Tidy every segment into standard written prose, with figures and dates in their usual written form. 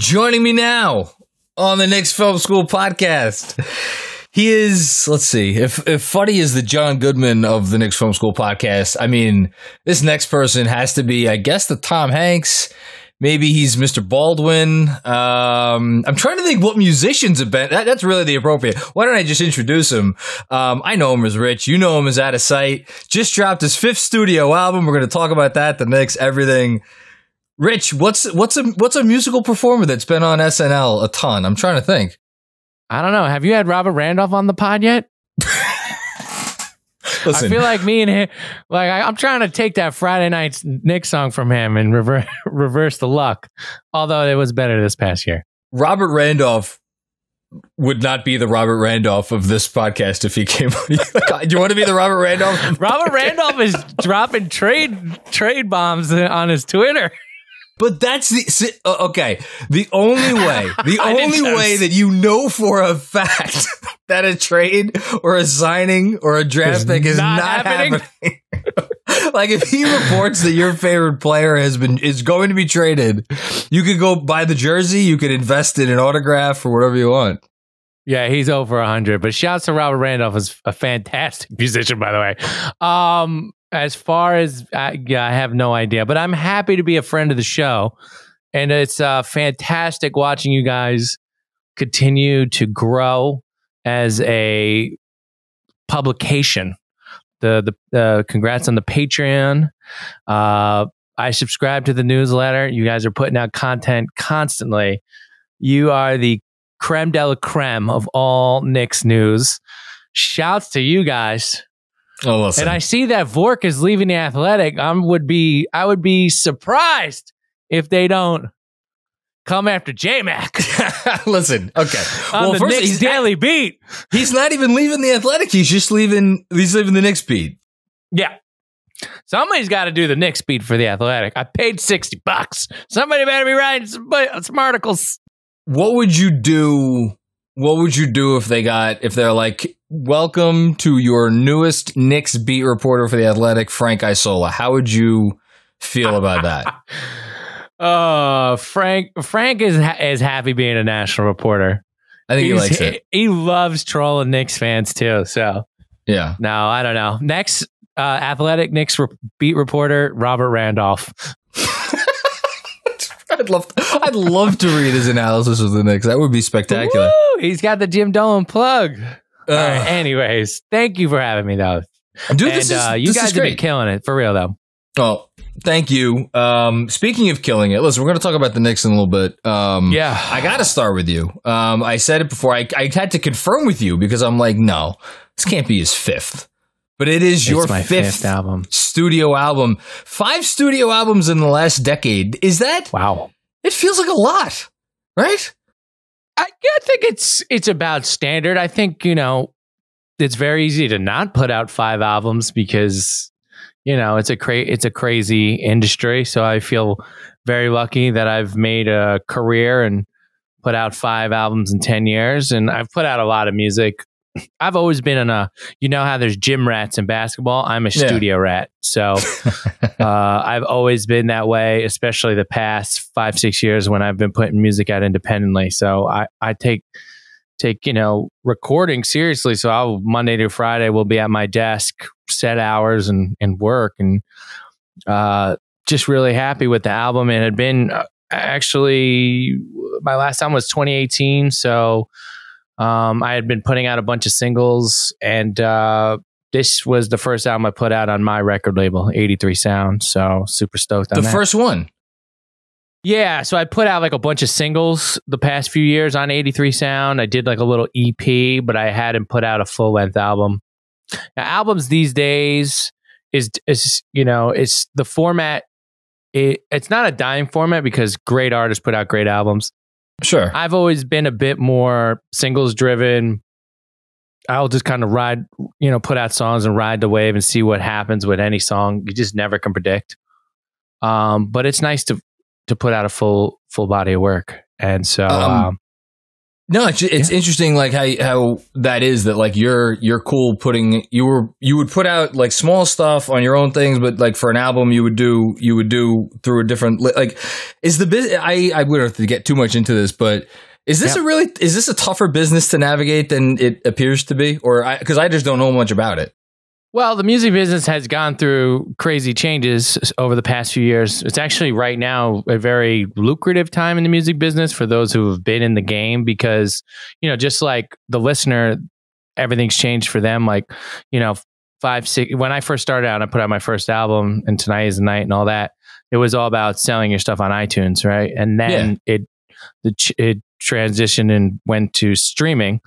Joining me now on the Knicks Film School podcast. He is, let's see, if Fuddy is the John Goodman of the Knicks Film School podcast, I mean, this next person has to be, I guess, the Tom Hanks. Maybe he's Mr. Baldwin. I'm trying to think what musicians have been. That's really the appropriate. Why don't I just introduce him? I know him as Rich. You know him as Out of Sight. Just dropped his 5th studio album. We're going to talk about that, the Knicks, everything. Rich, what's a musical performer that's been on SNL a ton? I'm trying to think. I don't know. Have you had Robert Randolph on the pod yet? Listen. I feel like me and him, I'm trying to take that Friday Night's Knicks song from him and reverse the luck. Although it was better this past year. Robert Randolph would not be the Robert Randolph of this podcast if he came. Do you want to be the Robert Randolph? Robert Randolph is dropping trade bombs on his Twitter. But that's okay. The only way that you know for a fact that a trade or a signing or a draft pick is not happening. Like if he reports that your favorite player is going to be traded, you could go buy the jersey, you could invest in an autograph or whatever you want. Yeah, he's over 100. But shouts to Robert Randolph, is a fantastic musician, by the way. As far as, I have no idea, but I'm happy to be a friend of the show. And it's fantastic watching you guys continue to grow as a publication. The congrats on the Patreon. I subscribe to the newsletter. You guys are putting out content constantly. You are the creme de la creme of all Knicks news. Shouts to you guys. Oh, listen. And I see that Vork is leaving the Athletic. I would be surprised if they don't come after J-Mac. Listen, okay. On the Knicks Daily Beat. He's not even leaving the Athletic. He's just leaving the Knicks beat. Yeah. Somebody's got to do the Knicks beat for the Athletic. I paid $60. Somebody better be writing some articles. What would you do? What would you do if they're like, welcome to your newest Knicks beat reporter for the Athletic, Frank Isola? How would you feel about that? Frank is happy being a national reporter. I think he likes it. He loves trolling Knicks fans too. So yeah. No, I don't know. Next Athletic Knicks beat reporter, Robert Randolph. I'd love to read his analysis of the Knicks. That would be spectacular. Woo! He's got the Jim Dolan plug. All right, anyways, thank you for having me, though. Dude, you guys have been killing it, for real, though. Oh, thank you. Speaking of killing it, listen, we're going to talk about the Knicks in a little bit. Yeah. I got to start with you. I said it before. I had to confirm with you because I'm like, no, this can't be his 5th. But it's your fifth album. Studio album. 5 studio albums in the last decade. Is that? Wow. It feels like a lot, right? I think it's about standard. I think, it's very easy to not put out 5 albums because, it's a crazy industry. So I feel very lucky that I've made a career and put out 5 albums in 10 years. And I've put out a lot of music. I've always been how there's gym rats in basketball. I'm a studio rat. So I've always been that way, especially the past 5-6 years when I've been putting music out independently. So I take recording seriously. So Monday to Friday will be at my desk, set hours and work, and just really happy with the album. It had been actually my last album was 2018. So I had been putting out a bunch of singles, and this was the first album I put out on my record label, 83 Sound. So super stoked on that. The first one? Yeah. So I put out like a bunch of singles the past few years on 83 Sound. I did like a little EP, but I hadn't put out a full length album. Now, albums these days is it's the format. It's not a dying format because great artists put out great albums. Sure. I've always been a bit more singles driven. I'll just kind of ride, put out songs and ride the wave and see what happens with any song. You just never can predict. But it's nice to put out a full body of work. And so No, it's interesting, like how that is, that like you're cool putting you would put out like small stuff on your own things, but like for an album you would do through a different, like, is the business. I wouldn't have to get too much into this, but is this is this a tougher business to navigate than it appears to be, or because I just don't know much about it? Well, the music business has gone through crazy changes over the past few years. It's actually right now a very lucrative time in the music business for those who have been in the game, because, you know, just like the listener, everything's changed for them. Like, you know, 5, 6, when I first started out, I put out my first album, and Tonight Is the Night and all that. It was all about selling your stuff on iTunes, right? And then it transitioned and went to streaming,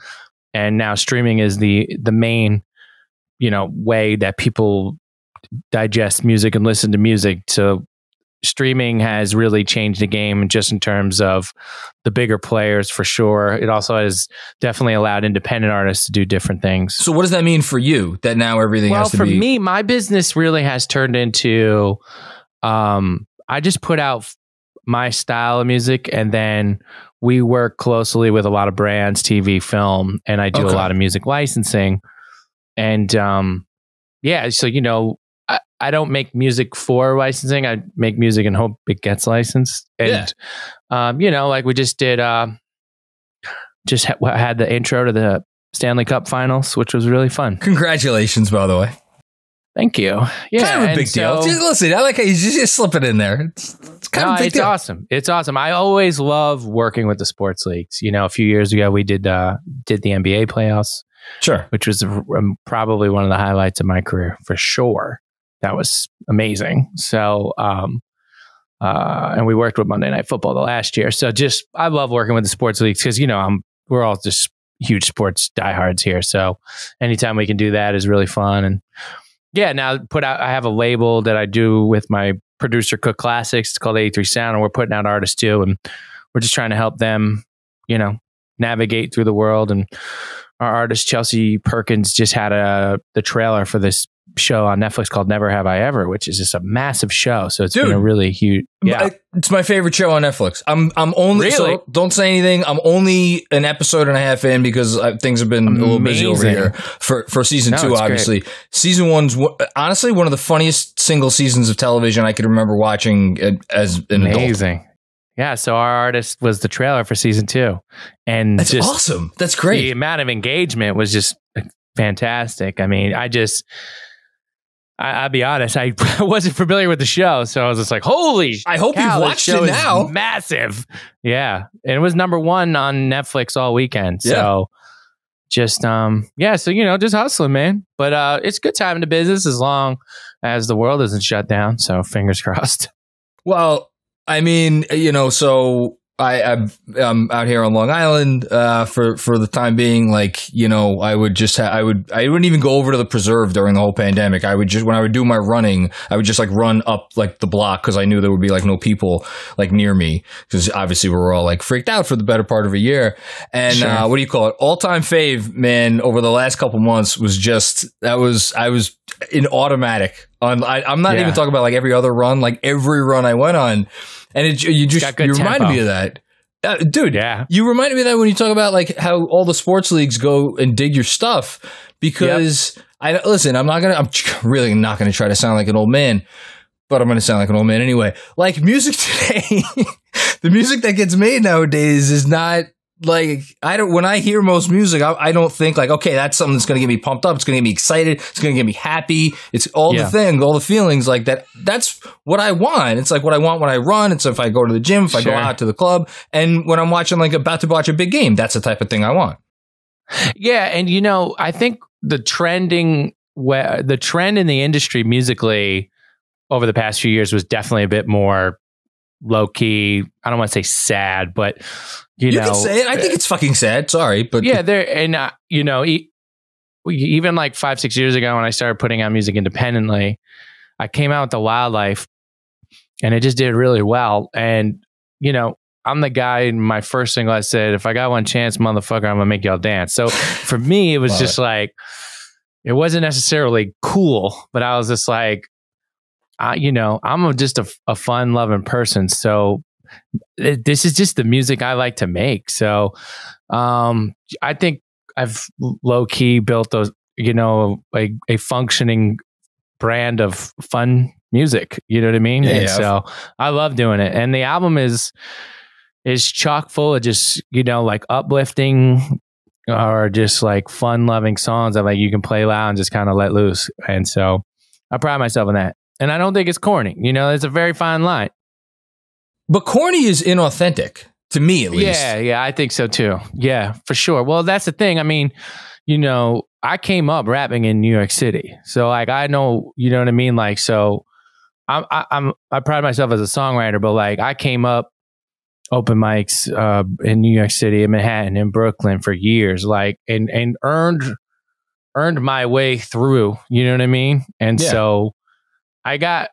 and now streaming is the main, you know, way that people digest music and listen to music. So streaming has really changed the game, just in terms of the bigger players, for sure. It also has definitely allowed independent artists to do different things. So what does that mean for you, that now everything has to be? Well, for me, my business really has turned into, I just put out my style of music, and then we work closely with a lot of brands, TV, film, and I do a lot of music licensing. And so, you know, I don't make music for licensing. I make music and hope it gets licensed. And, you know, like we just did, had the intro to the Stanley Cup Finals, which was really fun. Congratulations, by the way. Thank you. Yeah, kind of a big deal. Just listen, I like how you just slip it in there. It's kind of a big deal. Awesome. It's awesome. I always love working with the sports leagues. You know, a few years ago, we did the NBA playoffs. Sure. Which was probably one of the highlights of my career, for sure. That was amazing. So, and we worked with Monday Night Football the last year. So I love working with the sports leagues, because, you know, we're all just huge sports diehards here. So anytime we can do that is really fun. And yeah, now I have a label that I do with my producer, Cook Classics. It's called 83 Sound, and we're putting out artists too. And we're just trying to help them, you know, navigate through the world. And our artist Chelsea Perkins just had the trailer for this show on Netflix called Never Have I Ever, which is just a massive show. So it's been a really huge. Yeah, it's my favorite show on Netflix. I'm only so don't say anything. I'm only an episode and a half in, because things have been a little busy over here for season 2. Obviously, great. Season 1's honestly one of the funniest single seasons of television I can remember watching as an adult. Yeah, so our artist was the trailer for season 2, and that's awesome. That's great. The amount of engagement was just fantastic. I mean, I'll be honest, I wasn't familiar with the show, so I was just like, "Holy!" I hope you've watched it now. Massive, yeah, and it was #1 on Netflix all weekend. So, just so you know, just hustling, man. But it's a good time in the business as long as the world isn't shut down. So, fingers crossed. Well, I mean, you know, so I'm out here on Long Island for the time being. Like, you know, I wouldn't even go over to the preserve during the whole pandemic. I would just, when I would do my running, I would just like run up like the block, because I knew there would be like no people like near me, because obviously we were all like freaked out for the better part of a year. And what do you call it? All-time fave, man, over the last couple months was just I was in automatic. I'm not even talking about like every other run, like every run I went on. And you reminded me of that. Dude, you reminded me of that when you talk about like how all the sports leagues go and dig your stuff, because I'm really not going to try to sound like an old man, but I'm going to sound like an old man anyway. Like music today, the music that gets made nowadays is not like, when I hear most music, I don't think like, okay, that's something that's going to get me pumped up. It's going to get me excited. It's going to get me happy. It's all the things, all the feelings like that. That's what I want. It's like what I want when I run. It's if I go to the gym, if I go out to the club, and when I'm watching, like about to watch a big game, that's the type of thing I want. Yeah. And you know, I think the trend in the industry musically over the past few years was definitely a bit more low key. I don't want to say sad, but you know, can say it. I think it's fucking sad. Sorry, but you know, even like 5-6 years ago when I started putting out music independently, I came out with The Wildlife, and it just did really well. And you know, I'm the guy in my first single. I said, if I got one chance, motherfucker, I'm gonna make y'all dance. So for me, it was just like, it wasn't necessarily cool, but I was just like, you know, I'm just a fun loving person. So this is just the music I like to make. So I think I've low key built those, a functioning brand of fun music. You know what I mean? Yeah, and so I love doing it. And the album is chock full of just, like uplifting or just like fun loving songs that like you can play loud and just kind of let loose. And so I pride myself on that. And I don't think it's corny. It's a very fine line. But corny is inauthentic to me, at least. Yeah, I think so too. Yeah, for sure. Well, that's the thing. I mean, I came up rapping in New York City, so like I know, you know what I mean. Like, so I pride myself as a songwriter, but like I came up open mics in New York City, in Manhattan, in Brooklyn for years, like and earned my way through. You know what I mean? And so I got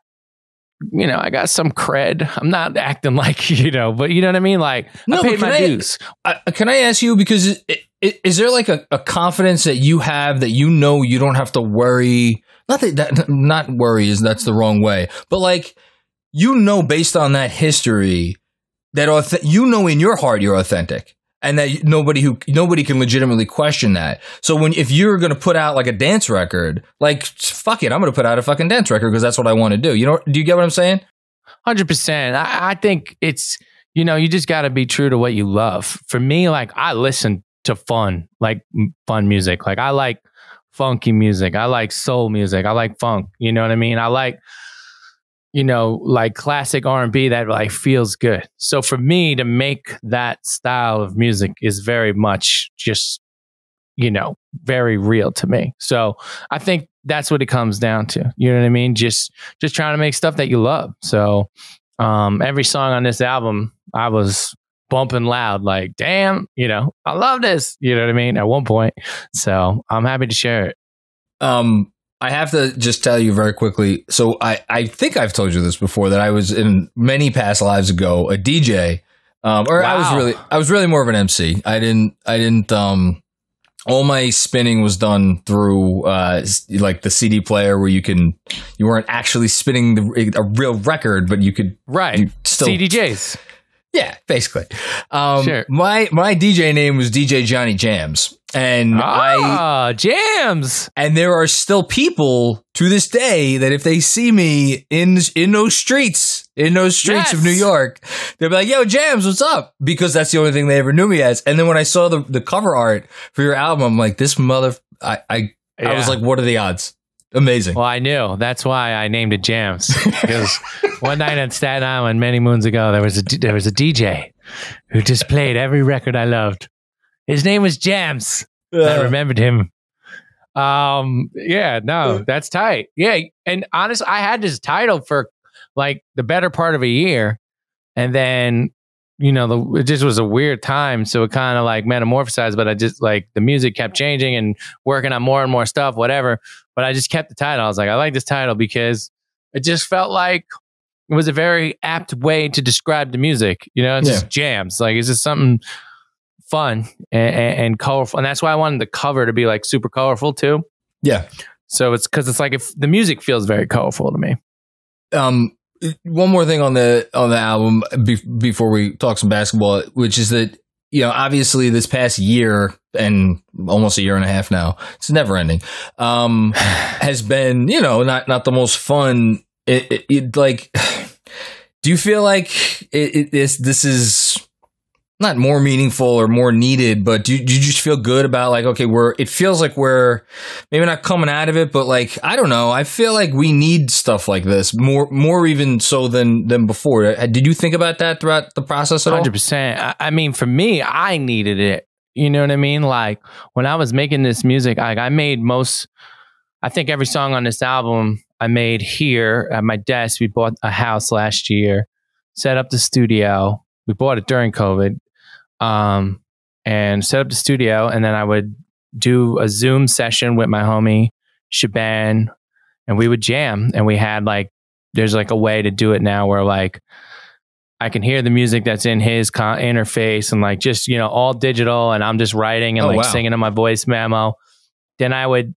some cred. I'm not acting like, but you know what I mean? Like, no, I paid my dues. Can I ask you, because is there like a confidence that you have that you don't have to worry? Not worry that's the wrong way, but like, based on that history that in your heart you're authentic. And that nobody can legitimately question that. So if you're going to put out like a dance record, like, fuck it, I'm going to put out a fucking dance record because that's what I want to do. Do you get what I'm saying? 100%. I think it's, you just got to be true to what you love. For me, like, I listen to fun music. Like, I like funky music. I like soul music. I like funk. You know what I mean? I like, like classic R&B that like feels good. So for me to make that style of music is very much just, very real to me. So I think that's what it comes down to. You know what I mean? Just trying to make stuff that you love. So every song on this album, I was bumping loud, like, damn, I love this. You know what I mean? At one point. So I'm happy to share it. I have to just tell you very quickly. So I think I've told you this before, that I was in many past lives ago a DJ, wow. I was really more of an MC. I didn't. All my spinning was done through like the CD player, where you weren't actually spinning a real record, but you could still CDJs. Yeah, basically. Sure. My DJ name was DJ Johnny Jams. And Jams. And there are still people to this day that if they see me in those streets of New York, they'll be like, yo, Jams, what's up? Because that's the only thing they ever knew me as. And then when I saw the cover art for your album, I'm like, this I was like, what are the odds? Amazing. Well, I knew. That's why I named it Jams. Because one night on Staten Island many moons ago, there was a DJ who just played every record I loved. His name was Jams. I remembered him. That's tight. Yeah, and honestly, I had this title for like the better part of a year, and then it just was a weird time, so it kind of like metamorphosized. But I just like the music kept changing and working on more and more stuff, whatever. But I just kept the title. I was like, I like this title because it just felt like it was a very apt way to describe the music. It's just jams. Like, it's just something fun and colorful, and that's why I wanted the cover to be like super colorful too. Yeah. So it's because it's like, if the music feels very colorful to me. One more thing on the album before we talk some basketball, which is that obviously this past year and almost a year and a half now, it's never ending, has been not the most fun. Like, do you feel like this is not more meaningful or more needed, but do you just feel good about like, okay, it feels like we're maybe not coming out of it, but like, I don't know, I feel like we need stuff like this more even so than before. Did you think about that throughout the process at all? 100%. I mean, for me, I needed it. You know what I mean? Like, when I was making this music, I think every song on this album I made here at my desk. We bought a house last year, set up the studio. We bought it during COVID. And set up the studio, and then I would do a Zoom session with my homie Shaban, and we would jam. And we had like, there's like a way to do it now where like I can hear the music that's in his interface, and like just all digital, and I'm just writing and singing in my voice memo. Then I would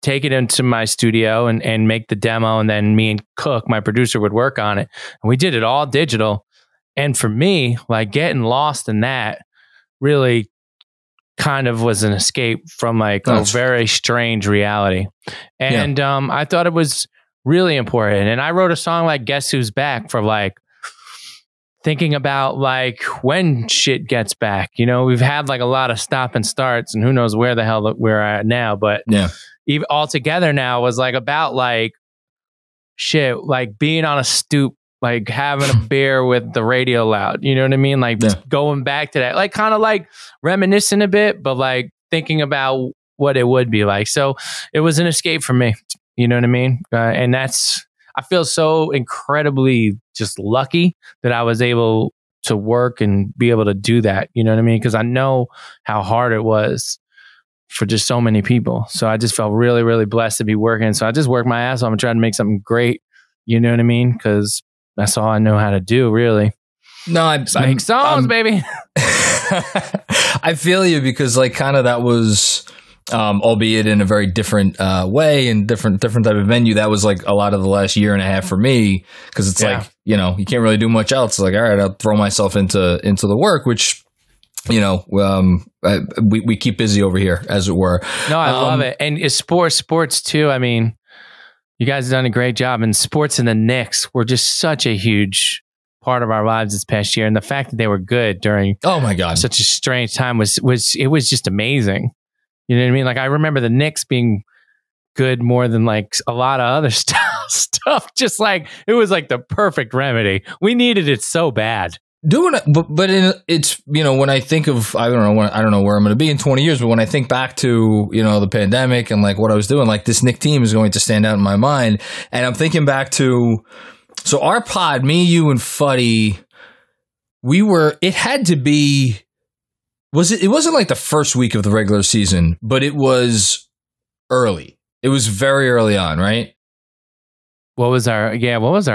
take it into my studio and make the demo, and then me and Cook, my producer, would work on it, and we did it all digital. And for me, like getting lost in that really kind of was an escape from like a very strange reality. And I thought it was really important. And I wrote a song like Guess Who's Back for like thinking about like when shit gets back. You know, we've had like a lot of stop and starts and who knows where the hell we're at now. But even all together now was like about like shit, like being on a stoop, like having a beer with the radio loud. You know what I mean? Like going back to that, like kind of like reminiscing a bit, but like thinking about what it would be like. So it was an escape for me. You know what I mean? And I feel so incredibly just lucky that I was able to work and be able to do that. You know what I mean? Because I know how hard it was for just so many people. So I just felt really, really blessed to be working. So I just worked my ass off and tried to make something great. You know what I mean? Because that's all I know how to do, really. No, I make songs, baby. I feel you because like kind of that was... albeit in a very different way and different type of venue. That was like a lot of the last year and a half for me because it's like, you know, you can't really do much else. It's like, all right, I'll throw myself into the work, which, you know, we keep busy over here, as it were. No, I love it. And it's sports too. I mean, you guys have done a great job, and sports and the Knicks were just such a huge part of our lives this past year. And the fact that they were good during such a strange time was just amazing. You know what I mean? Like, I remember the Knicks being good more than like a lot of other stuff. Just like, it was like the perfect remedy. We needed it so bad. It's, you know, when I think of, I don't know where I'm going to be in 20 years, but when I think back to, you know, the pandemic and like what I was doing, like this Knicks team is going to stand out in my mind. And I'm thinking back to, so our pod, me, you, and Fuddy, it had to be, it wasn't like the first week of the regular season, but it was early. It was very early on, right? What was our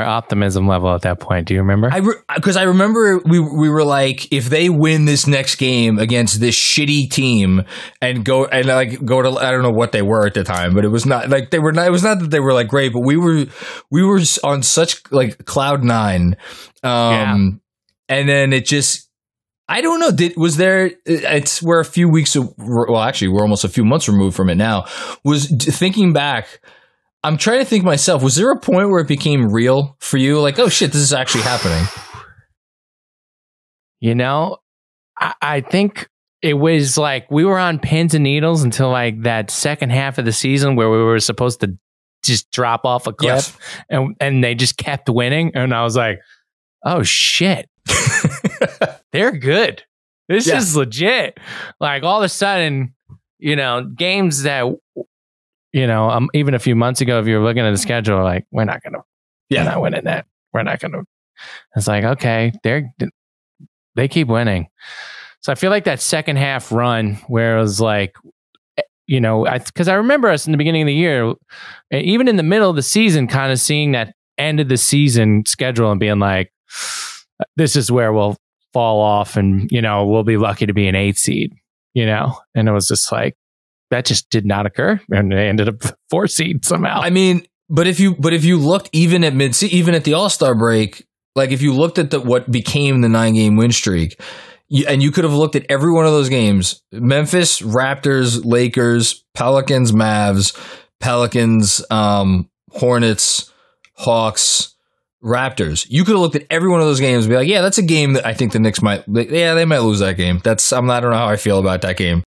optimism level at that point? Do you remember? Because I remember we were like, if they win this next game against this shitty team and go to, I don't know what they were at the time, but it was not like it was not that they were like great, but we were on such like cloud nine. And then it just, I don't know. We're a few weeks, actually we're almost a few months removed from it now. Thinking back, I'm trying to think myself, was there a point where it became real for you? Like, oh shit, this is actually happening. You know, I think it was like we were on pins and needles until like that second half of the season where we were supposed to just drop off a cliff and they just kept winning. And I was like, oh shit. They're good. This is legit. Like all of a sudden, you know, games that, you know, even a few months ago, if you were looking at the schedule, like we're not winning that. We're not going to. It's like, okay, they keep winning. So I feel like that second half run where it was like, you know, because I remember us in the beginning of the year, even in the middle of the season, kind of seeing that end of the season schedule and being like, this is where we'll fall off and, you know, we'll be lucky to be an 8 seed, you know? And it was just like, that just did not occur. And they ended up 4 seed somehow. I mean, but if you looked even at even at the All-Star break, like if you looked at what became the 9-game win streak, and you could have looked at every one of those games, Memphis, Raptors, Lakers, Pelicans, Mavs, Pelicans, Hornets, Hawks, Raptors. You could have looked at every one of those games and be like, yeah, that's a game that I think the Knicks they might lose that game. I don't know how I feel about that game.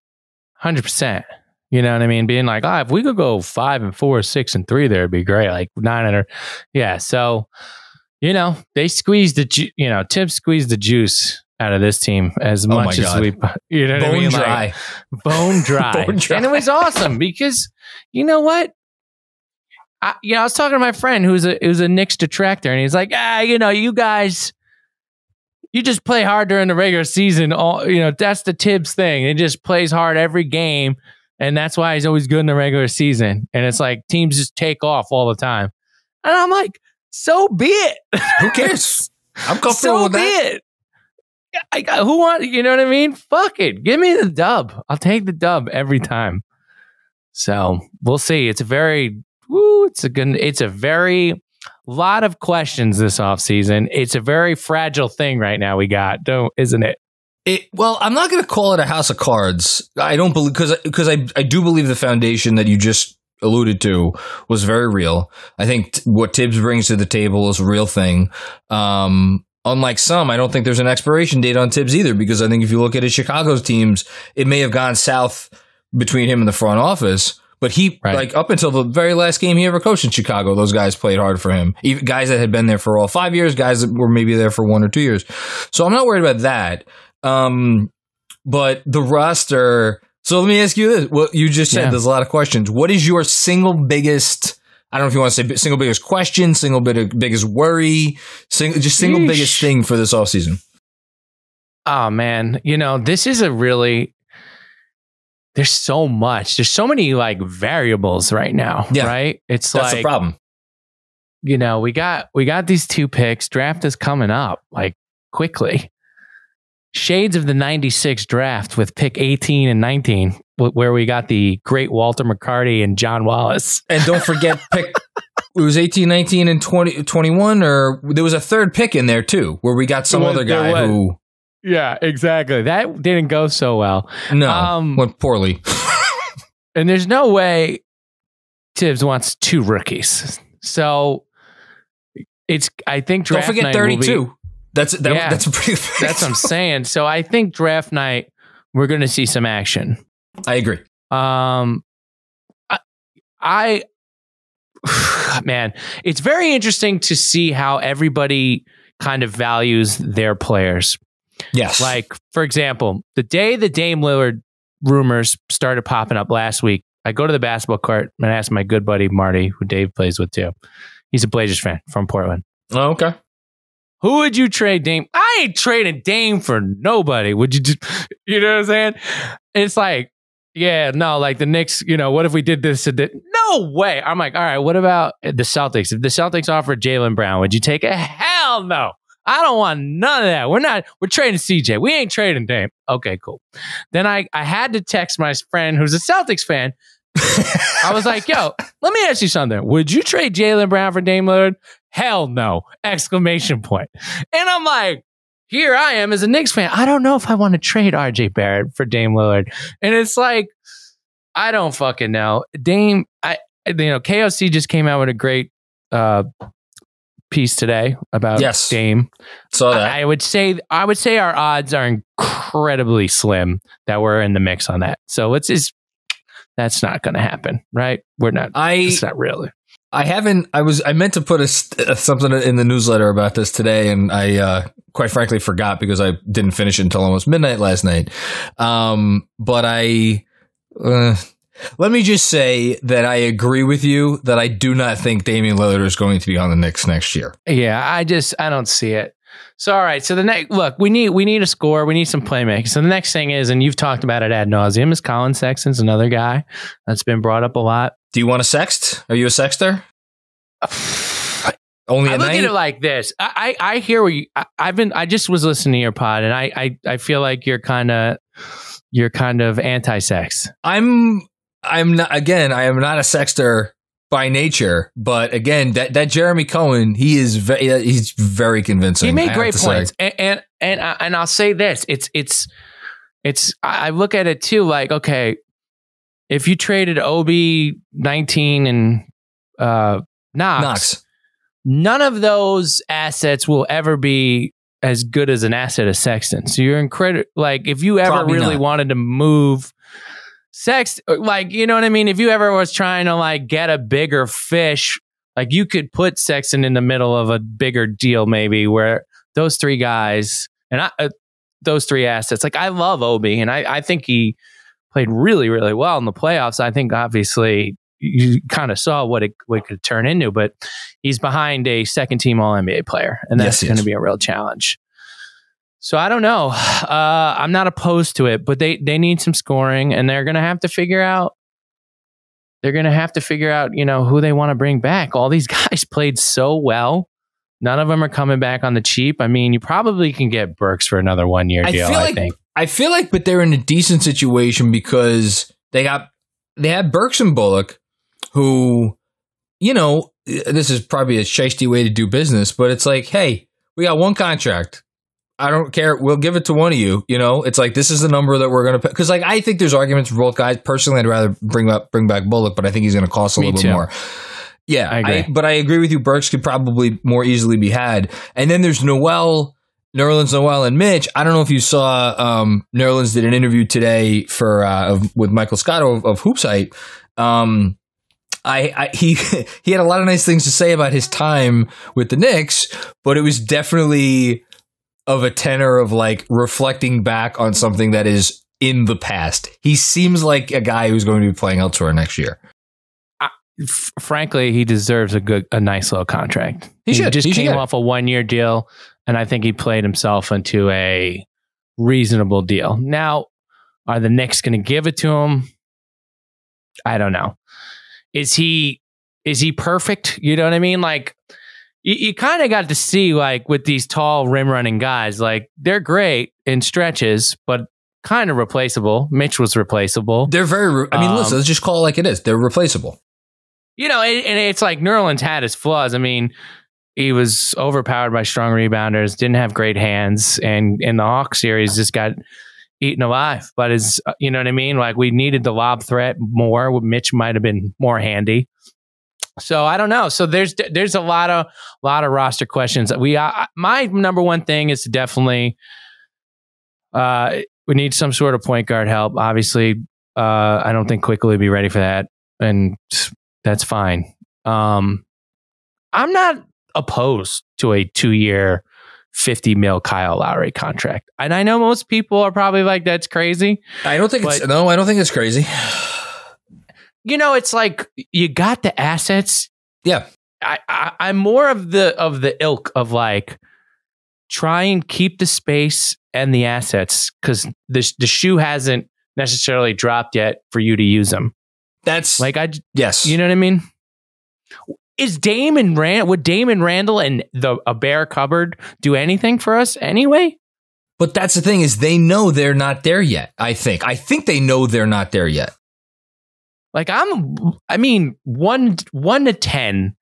100%. You know what I mean? Being like, if we could go 5-4, 6-3, there would be great. Like 9 yeah. So, you know, they squeezed Tibbs squeezed the juice out of this team as much as we, you know what I mean? Dry. Like, bone dry. Bone dry. And it was awesome because, you know what? I was talking to my friend who's a Knicks detractor, and he's like, you know, you guys, you just play hard during the regular season. That's the Tibbs thing. He just plays hard every game, and that's why he's always good in the regular season. And it's like teams just take off all the time. And I'm like, so be it. Who cares? I'm comfortable with that. You know what I mean? Fuck it. Give me the dub. I'll take the dub every time. So we'll see. It's a very lot of questions this offseason. It's a very fragile thing right now we got, isn't it? Well, I'm not going to call it a house of cards. I don't believe, because I do believe the foundation that you just alluded to was very real. I think what Tibbs brings to the table is a real thing. Unlike some, I don't think there's an expiration date on Tibbs either, because I think if you look at his Chicago's teams, it may have gone south between him and the front office. But he, like, up until the very last game he ever coached in Chicago, those guys played hard for him. Even guys that had been there for all 5 years, guys that were maybe there for 1 or 2 years. So I'm not worried about that. But the roster. So let me ask you this. Well, you just said there's a lot of questions. What is your single biggest, I don't know if you want to say single biggest question, single biggest worry, single biggest thing for this offseason? Oh, man. This is there's so much. There's so many like variables right now, right? That's the problem. We got these 2 picks. Draft is coming up like quickly. Shades of the 96 draft with pick 18 and 19, where we got the great Walter McCarty and John Wallace. And don't forget it was 18, 19, and 20, 21, or there was a third pick in there too, where we got some other guy who... Yeah, exactly. That didn't go so well. No, went poorly. And there's no way Tibbs wants 2 rookies. So I think draft night. Don't forget 32. That's a pretty. That's what I'm saying. So I think draft night we're going to see some action. I agree. Man, it's very interesting to see how everybody kind of values their players. Yes. Like, for example, the day the Dame Lillard rumors started popping up last week, I go to the basketball court and I ask my good buddy Marty, who Dave plays with too. He's a Blazers fan from Portland. Oh, okay. Who would you trade Dame? I ain't trading Dame for nobody. Would you just, you know what I'm saying? It's like, yeah, no, like the Knicks, what if we did this? No way. I'm like, all right, what about the Celtics? If the Celtics offered Jaylen Brown, would you take it? Hell no. I don't want none of that. We're trading CJ. We ain't trading Dame. Okay, cool. Then I had to text my friend who's a Celtics fan. I was like, yo, let me ask you something. Would you trade Jaylen Brown for Dame Lillard? Hell no! Exclamation point. And I'm like, here I am as a Knicks fan. I don't know if I want to trade RJ Barrett for Dame Lillard. And it's like, I don't fucking know. Dame, KOC just came out with a great piece today about Dame. So I would say our odds are incredibly slim that we're in the mix on that. So that's not going to happen, right? We're not. It's not really. I meant to put something in the newsletter about this today, and I quite frankly forgot because I didn't finish it until almost midnight last night. But let me just say that I agree with you that I do not think Damian Lillard is going to be on the Knicks next year. Yeah, I don't see it. So, all right. So we need a score. We need some playmakers. So the next thing is, and you've talked about it ad nauseum, is Colin Sexton's another guy that's been brought up a lot. Do you want a sext? Are you a sexter? Only I at look night? at it like this. I hear what you. I just was listening to your pod, and I feel like you're kind of anti-sex. I'm not. Again, I am not a sexter by nature, but again, that Jeremy Cohen, he's very convincing. He made great points, and I'll say this: it's. I look at it too, like, okay, if you traded Obi 19 and Knox, none of those assets will ever be as good as an asset as Sexton. So you're incredible. Like, if you ever Probably really not. wanted to move Sexton, like, you know what I mean? If you ever was trying to like get a bigger fish, like, you could put Sexton in the middle of a bigger deal, maybe, where those 3 guys and those 3 assets. Like, I love Obi, and I think he played really, really well in the playoffs. I think obviously you kind of saw what it could turn into, but he's behind a second-team All-NBA player, and that's going to be a real challenge. So I don't know. I'm not opposed to it, but they need some scoring, and they're going to have to figure out. They're going to have to figure out, who they want to bring back. All these guys played so well. None of them are coming back on the cheap. I mean, you probably can get Burks for another 1-year deal. I feel like, but they're in a decent situation because they had Burks and Bullock, who, this is probably a shiesty way to do business, but it's like, hey, we got one contract. I don't care. We'll give it to one of you. You know, it's like, this is the number that we're going to pay. Because, like, I think there's arguments for both guys. Personally, I'd rather bring back Bullock, but I think he's going to cost a little bit more. Yeah, I agree. But I agree with you. Burks could probably more easily be had. And then there's Nerlens Noel, and Mitch. I don't know if you saw Nerlens did an interview today with Michael Scott of Hoopsite. He had a lot of nice things to say about his time with the Knicks, but it was definitely of a tenor of like reflecting back on something that is in the past. He seems like a guy who's going to be playing elsewhere next year. Frankly, he deserves a nice little contract. He came off a 1-year deal, and I think he played himself into a reasonable deal. Now, are the Knicks going to give it to him? I don't know. Is he perfect? You know what I mean? Like, you kind of got to see, like, with these tall rim running guys, like, they're great in stretches, but kind of replaceable. Mitch was replaceable. They're very, listen, let's just call it like it is. They're replaceable. You know, and it's like Nerlens had his flaws. I mean, he was overpowered by strong rebounders, didn't have great hands, and in the Hawks series just got eaten alive. But you know what I mean? Like, we needed the lob threat more. Mitch might have been more handy. So I don't know. So there's a lot of roster questions. My number one thing is to definitely we need some sort of point guard help. Obviously, I don't think Quickley will be ready for that, and that's fine. I'm not opposed to a 2-year $50 million Kyle Lowry contract, and I know most people are probably like, "That's crazy." I don't think it's crazy. You know, it's like, you got the assets. Yeah. I'm more of the ilk of, like, try and keep the space and the assets, because the shoe hasn't necessarily dropped yet for you to use them. That's like, yes. You know what I mean? Would Damon Randall and a bare cupboard do anything for us anyway? But that's the thing, is they know they're not there yet. I think they know they're not there yet. Like, 1 to 10,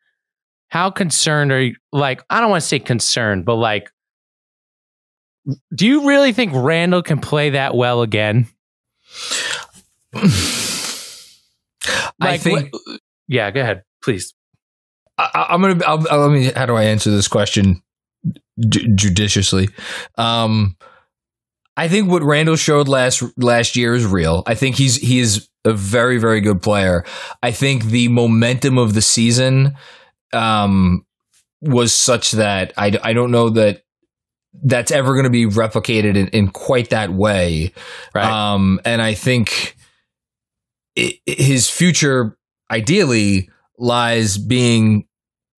how concerned are you? Like, I don't want to say concerned, but, like, do you really think Randall can play that well again? I think. Yeah, go ahead, please. How do I answer this question judiciously? I think what Randall showed last year is real. I think he is a very, very good player. I think the momentum of the season was such that I don't know that that's ever going to be replicated in quite that way. Right. And I think his future ideally lies being,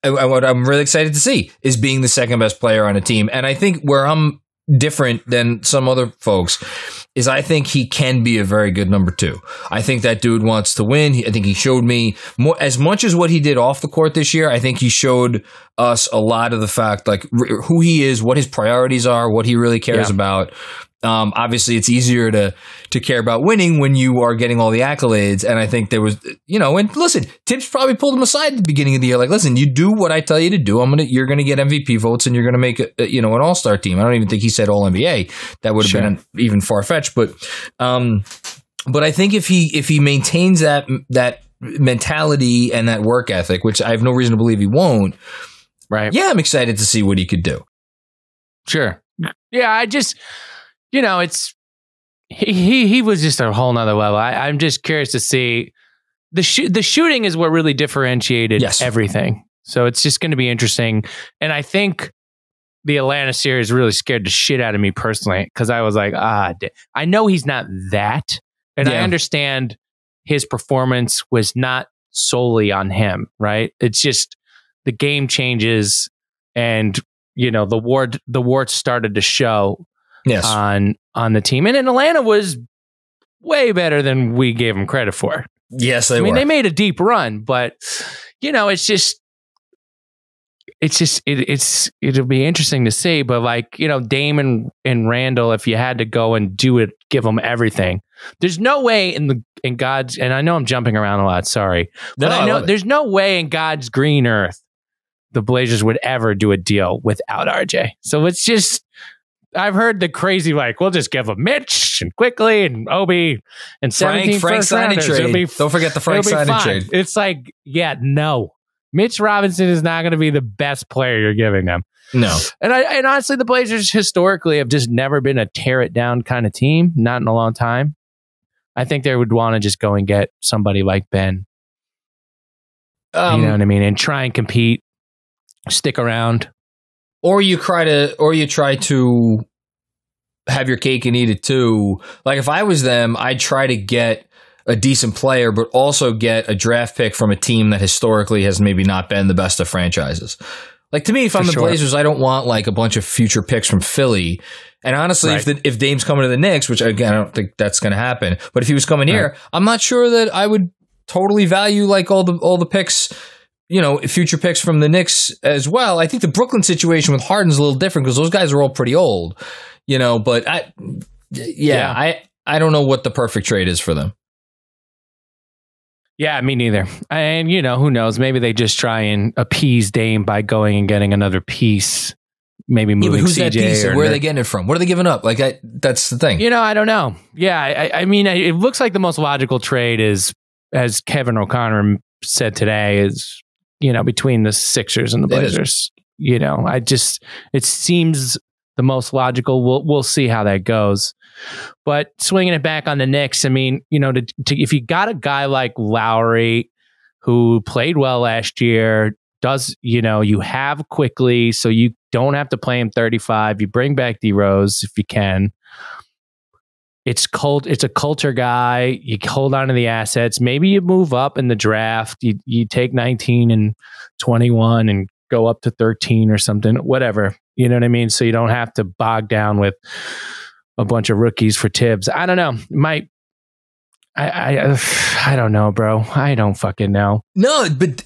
what I'm really excited to see is being the second best player on a team. And I think where I'm different than some other folks is I think he can be a very good number 2. I think that dude wants to win. I think he showed me more, as much as what he did off the court this year. I think he showed us a lot of the fact, like, who he is, what his priorities are, what he really cares about. Obviously, it's easier to care about winning when you are getting all the accolades. And I think there was, and listen, Tibbs probably pulled him aside at the beginning of the year. Like, listen, you do what I tell you to do. You're going to get MVP votes, and you're going to make an all-star team. I don't even think he said all NBA. That would have been even far-fetched. But I think if he maintains that mentality and that work ethic, which I have no reason to believe he won't. Right. Yeah, I'm excited to see what he could do. Sure. Yeah, I just, it's he was just a whole nother level. I'm just curious to see the shooting is what really differentiated everything. So it's just going to be interesting. And I think the Atlanta series really scared the shit out of me personally, because I was like, I know he's not that, and I understand his performance was not solely on him, right? It's just the game changes, and the warts started to show on the team. And in Atlanta was way better than we gave him credit for. Yes, they were. They made a deep run, but it's it'll be interesting to see. But like, you know, Dame and Randall, if you had to go and do it, give them everything. There's no way in God's, and I know I'm jumping around a lot, sorry, but I know there's no way in God's green earth the Blazers would ever do a deal without RJ. So it's just, I've heard the crazy, like, we'll just give them Mitch and Quickly and Obi and 17 Frank first signing rounders. trade. Don't forget the Frank signing trade. It's like, yeah, no. Mitch Robinson is not going to be the best player you're giving them. No. And honestly, the Blazers historically have just never been a tear it down kind of team. Not in a long time. I think they would want to just go and get somebody like Ben. You know what I mean? And try and compete, stick around. Or you try to have your cake and eat it too. Like if I was them, I'd try to get a decent player, but also get a draft pick from a team that historically has maybe not been the best of franchises. Like to me, if I'm the Blazers, I don't want like a bunch of future picks from Philly. And honestly, if Dame's coming to the Knicks, which again, I don't think that's going to happen, but if he was coming here, I'm not sure that I would totally value like all the picks, you know, future picks from the Knicks as well. I think the Brooklyn situation with Harden's a little different because those guys are all pretty old, you know, but I don't know what the perfect trade is for them. Yeah, me neither. And, you know, who knows? Maybe they just try and appease Dame by going and getting another piece. Maybe moving who's CJ. That piece? Where are they getting it from? What are they giving up? Like, that's the thing. You know, I don't know. Yeah, I mean, it looks like the most logical trade is, as Kevin O'Connor said today, is, you know, between the Sixers and the Blazers. You know, it seems the most logical. We'll see how that goes. But swinging it back on the Knicks, I mean, you know, if you got a guy like Lowry who played well last year, you have Quickly, so you don't have to play him 35. You bring back D Rose if you can. It's a culture guy. You hold on to the assets. Maybe you move up in the draft. You take 19 and 21 and go up to 13 or something, whatever. You know what I mean? So you don't have to bog down with a bunch of rookies for Tibbs. I don't know. I don't know, bro. I don't fucking know. No, but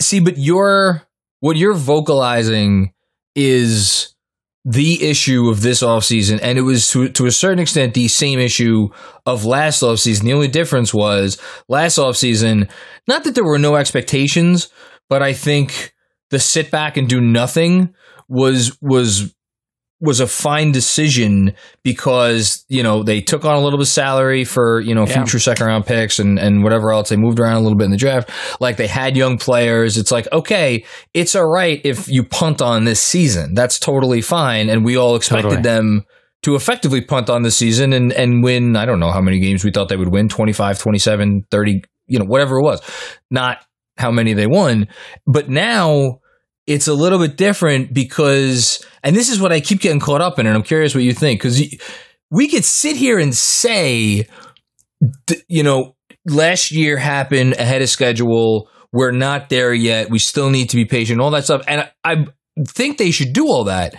what you're vocalizing is the issue of this offseason, and it was to a certain extent the same issue of last offseason. The only difference was last offseason, not that there were no expectations, but I think the sit back and do nothing was a fine decision because, you know, they took on a little bit of salary for, you know, future second round picks and whatever else. They moved around a little bit in the draft. Like they had young players. It's like, okay, it's all right if you punt on this season. That's totally fine. And we all expected them to effectively punt on this season and win. I don't know how many games we thought they would win, 25, 27, 30, you know, whatever it was. Not how many they won. But now it's a little bit different because, and this is what I keep getting caught up in, and I'm curious what you think, because we could sit here and say, you know, last year happened ahead of schedule. We're not there yet. We still need to be patient, all that stuff. And I think they should do all that.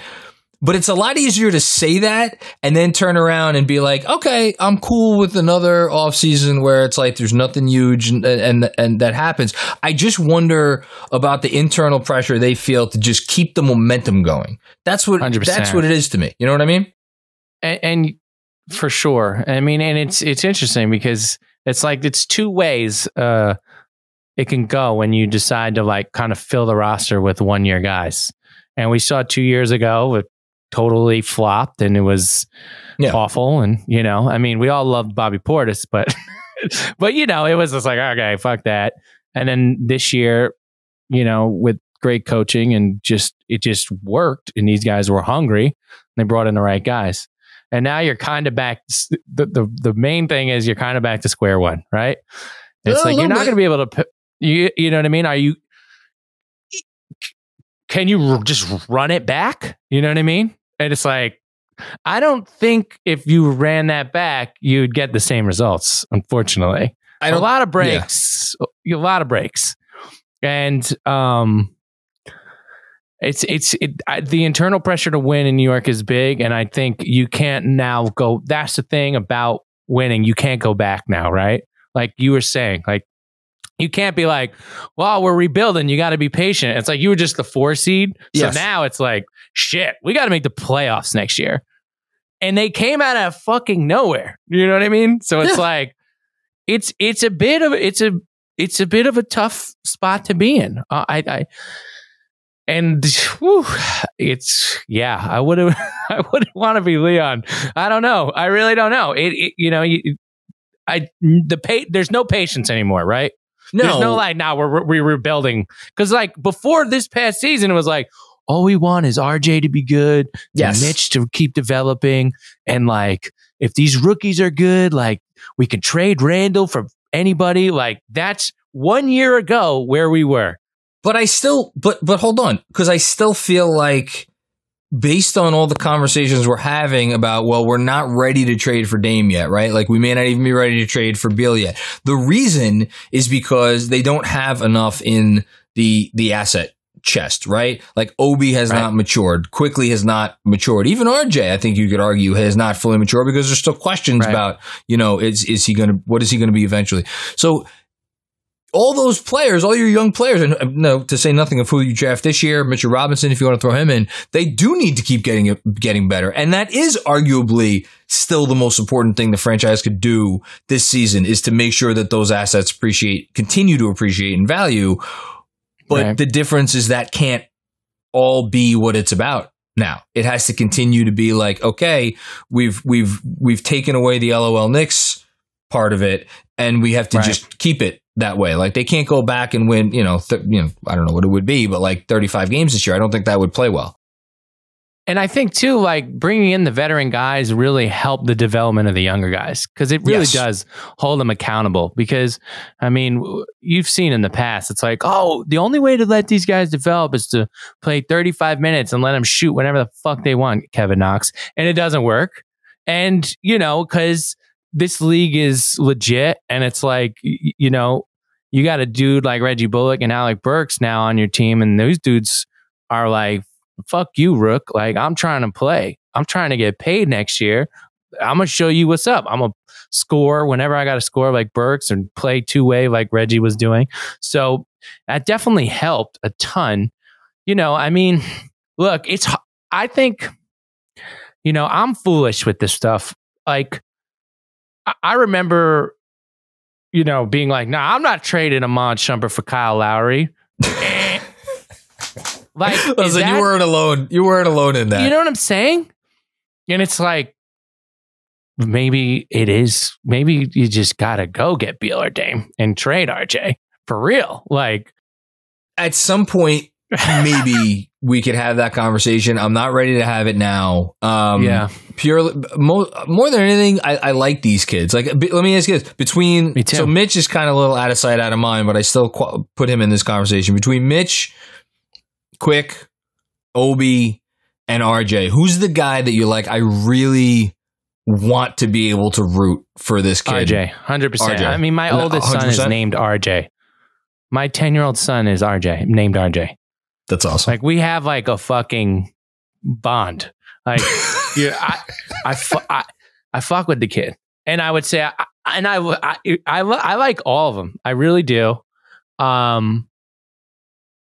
But it's a lot easier to say that and then turn around and be like, okay, I'm cool with another offseason where it's like there's nothing huge and that happens. I just wonder about the internal pressure they feel to just keep the momentum going. That's what 100%. That's what it is to me. You know what I mean? And for sure. I mean, and it's interesting because it's like it's two ways it can go when you decide to like kind of fill the roster with 1 year guys. And we saw 2 years ago with totally flopped and it was awful. And, you know, I mean, we all loved Bobby Portis, but, you know, it was just like, okay, fuck that. And then this year, you know, with great coaching and it just worked and these guys were hungry and they brought in the right guys. And now you're kind of back. The main thing is you're kind of back to square one, right? It's like, you're not going to be able to, you know what I mean? Can you just run it back? You know what I mean? And it's like, I don't think if you ran that back, you'd get the same results, unfortunately. A lot of breaks. A lot of breaks. And the internal pressure to win in New York is big. And I think you can't now go, that's the thing about winning. You can't go back now, right? Like you were saying, like You can't be like, well, we're rebuilding. You got to be patient. It's like you were just the 4 seed. So now it's like, shit, we got to make the playoffs next year. And they came out of fucking nowhere. You know what I mean? So it's like, it's a bit of a tough spot to be in. I wouldn't want to be Leon. I don't know. I really don't know. There's no patience anymore, right? No. There's no like, now we're rebuilding. Because like before this past season, it was like, all we want is RJ to be good, and Mitch to keep developing. And like, if these rookies are good, like we can trade Randall for anybody. Like that's 1 year ago where we were. But but hold on. Because I still feel like based on all the conversations we're having about, well, we're not ready to trade for Dame yet, right? Like we may not even be ready to trade for Beal yet. The reason is because they don't have enough in the asset chest, right? Like Obi has not matured. Quickly has not matured. Even RJ, I think you could argue, has not fully matured because there's still questions about, what is he going to be eventually? So all those players, all your young players, and to say nothing of who you draft this year, Mitchell Robinson, if you want to throw him in, they do need to keep getting better. And that is arguably still the most important thing the franchise could do this season, is to make sure that those assets continue to appreciate in value. But the difference is that can't all be what it's about now. It has to continue to be like, okay, we've taken away the LOL Knicks part of it, and we have to just keep it that way. Like they can't go back and win, I don't know what it would be, but like 35 games this year. I don't think that would play well. And I think too, like bringing in the veteran guys really help the development of the younger guys, because it really does hold them accountable. Because I mean, you've seen in the past, it's like, oh, the only way to let these guys develop is to play 35 minutes and let them shoot whenever the fuck they want, Kevin Knox. And it doesn't work. And, because this league is legit, and it's like, you got a dude like Reggie Bullock and Alec Burks now on your team, and those dudes are like, fuck you, Rook. Like, I'm trying to play. I'm trying to get paid next year. I'm going to show you what's up. I'm going to score whenever I got to score like Burks, and play two-way like Reggie was doing. So that definitely helped a ton. I mean, look, I think, I'm foolish with this stuff. Like, I remember, being like, nah, I'm not trading Iman Shumpert for Kyle Lowry. Like, listen, you weren't alone. You weren't alone in that. You know what I'm saying? And it's like, maybe it is. Maybe you just gotta go get Beal or Dame and trade RJ for real. Like, at some point, maybe we could have that conversation. I'm not ready to have it now. Purely more than anything, I like these kids. Like, let me ask you this: so Mitch is kind of a little out of sight, out of mind, but I still put him in this conversation. Between Mitch, Quick, Obi, and RJ, who's the guy that you're like, I really want to be able to root for this kid? RJ, 100%. I mean, my oldest son is named RJ. My 10-year-old son is RJ, named RJ. That's awesome. Like, we have like a fucking bond. Like, I fuck with the kid, and I would say, I like all of them. I really do.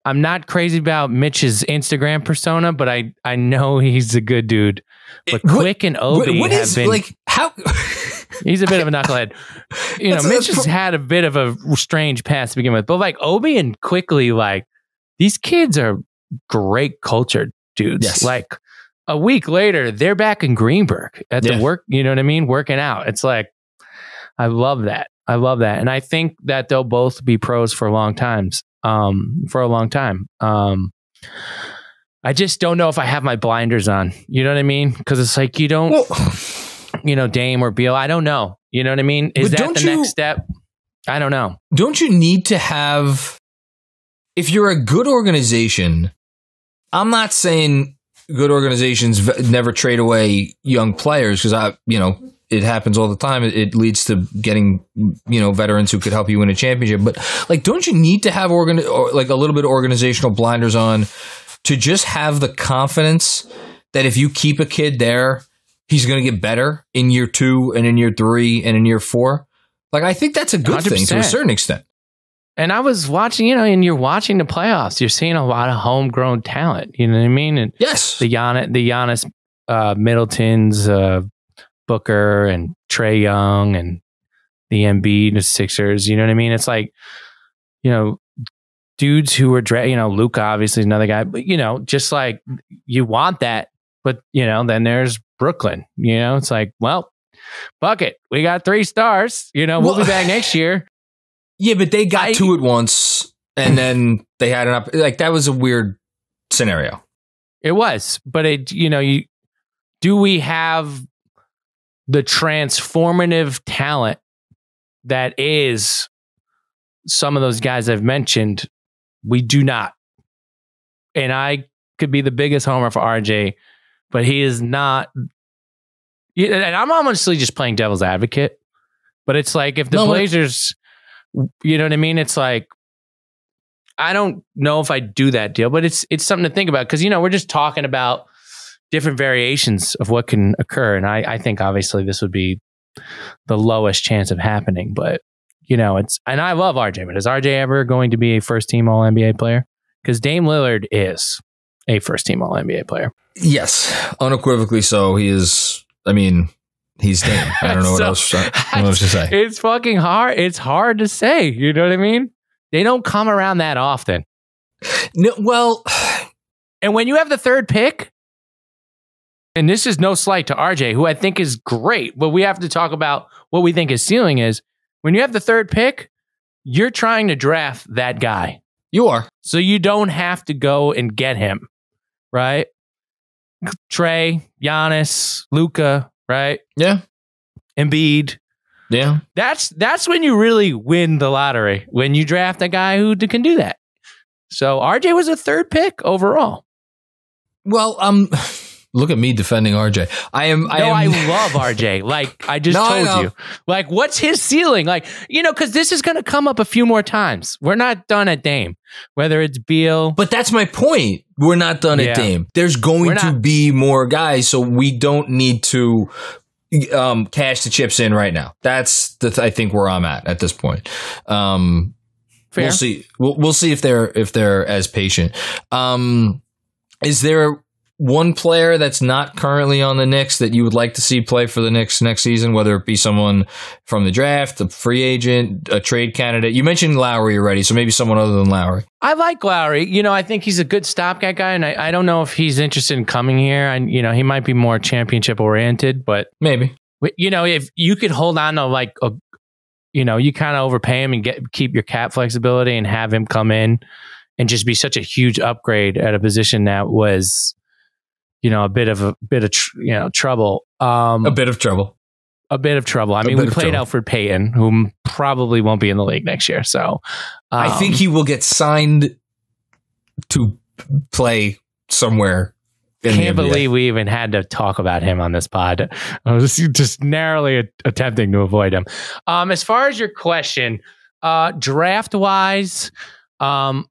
I'm not crazy about Mitch's Instagram persona, but I know he's a good dude. But Quick and Obi have been like, how he's a bit of a knucklehead. Mitch has had a bit of a strange past to begin with, but like Obi and Quickly, like these kids are great cultured dudes. Yes. Like a week later, they're back in Greenberg at the work. You know what I mean? Working out. It's like, I love that. And I think that they'll both be pros for a long time. I just don't know if I have my blinders on. You know what I mean? Because it's like you don't, Dame or Beal. I don't know. You know what I mean? Is that the next step? I don't know. Don't you need to have, if you're a good organization, I'm not saying good organizations never trade away young players, because it happens all the time. It leads to getting, veterans who could help you win a championship. But like, don't you need to have a little bit of organizational blinders on to just have the confidence that if you keep a kid there, he's going to get better in year 2 and in year 3 and in year 4? Like, I think that's a good 100%. Thing to a certain extent. And I was watching, and you're watching the playoffs. You're seeing a lot of homegrown talent. You know what I mean? And yes, the Giannis Middletons, Booker and Trae Young and the Embiid, the Sixers. You know what I mean? It's like, dudes who were Luka obviously is another guy, but just like you want that, but then there's Brooklyn. It's like, well, fuck it, we got 3 stars. We'll be back next year. Yeah, but they got 2 at once, and then they had that was a weird scenario. It was, but do we have the transformative talent that is some of those guys I've mentioned? We do not. And I could be the biggest homer for RJ, but he is not. And I'm honestly just playing devil's advocate, but it's like if the Blazers, you know what I mean? It's like, I don't know if I do that deal, but it's something to think about because, we're just talking about different variations of what can occur. And I think obviously this would be the lowest chance of happening, but and I love RJ, but is RJ ever going to be a first team All NBA player? Because Dame Lillard is a first team All NBA player. Yes, unequivocally so. He is. I mean, he's Dame. I don't know what else to say. It's fucking hard. It's hard to say. You know what I mean? They don't come around that often. No, well, and when you have the 3rd pick, and this is no slight to RJ, who I think is great, but we have to talk about what we think his ceiling is. When you have the 3rd pick, you're trying to draft that guy. You are. So you don't have to go and get him, right? Trae, Giannis, Luka, right? Yeah. Embiid. Yeah. That's when you really win the lottery, when you draft a guy who can do that. So RJ was a 3rd pick overall. Well, look at me defending RJ. I love RJ. Like I just told you. Like, what's his ceiling? Like, because this is going to come up a few more times. We're not done at Dame. Whether it's Beal, but that's my point. We're not done at Dame. There's going to be more guys, so we don't need to cash the chips in right now. That's I think where I'm at this point. Fair. We'll see. We'll see if they're as patient. Is there one player that's not currently on the Knicks that you would like to see play for the Knicks next season, whether it be someone from the draft, a free agent, a trade candidate? You mentioned Lowry already, so maybe someone other than Lowry. I like Lowry. I think he's a good stopgap guy, and I don't know if he's interested in coming here. And he might be more championship oriented, but maybe. If you could hold on to you kind of overpay him and keep your cap flexibility and have him come in and just be such a huge upgrade at a position that was, a bit of trouble. A bit of trouble. A bit of trouble. I mean, we played Elfrid Payton, who probably won't be in the league next year. So I think he will get signed to play somewhere. Can't believe we even had to talk about him on this pod. I was just narrowly attempting to avoid him. As far as your question, draft wise, I